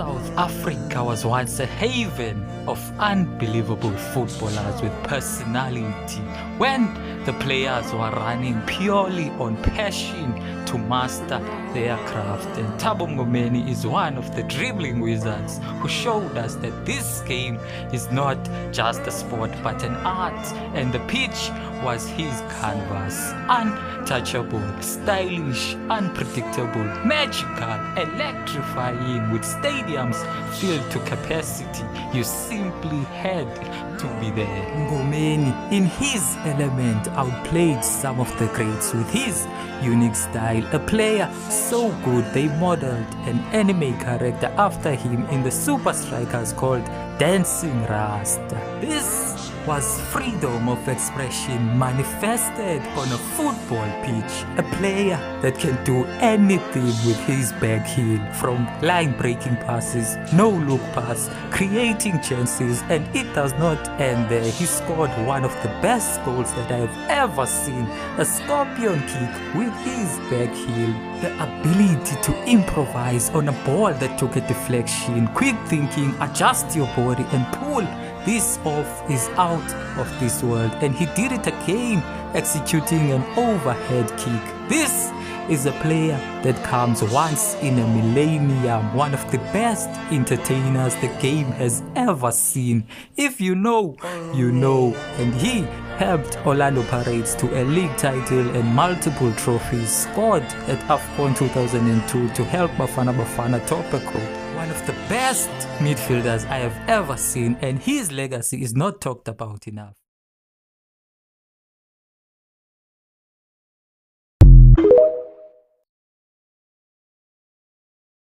South Africa was once a haven of unbelievable footballers with personality, when the players were running purely on passion to master their craft. And Thabo Mngomeni is one of the dribbling wizards who showed us that this game is not just a sport but an art, and the pitch was his canvas. Untouchable, stylish, unpredictable, magical, electrifying, with stadiums filled to capacity. You simply had to be there. Mngomeni, in his element, outplayed some of the greats with his unique style. A player so good they modeled an anime character after him in the Super Strikers called Dancing Rasta. This was freedom of expression manifested on a football pitch. A player that can do anything with his back heel, from line-breaking passes, no-look pass, creating chances, and it does not end there. He scored one of the best goals that I have ever seen, a scorpion kick with his back heel. The ability to improvise on a ball that took a deflection, quick thinking, adjust your body and pull this off is out of this world, and he did it again, executing an overhead kick. This is a player that comes once in a millennium, one of the best entertainers the game has ever seen. If you know, you know. And he helped Orlando Pirates to a league title and multiple trophies, scored at AFCON 2002 to help Bafana Bafana top a group. One of the best midfielders I have ever seen, and his legacy is not talked about enough.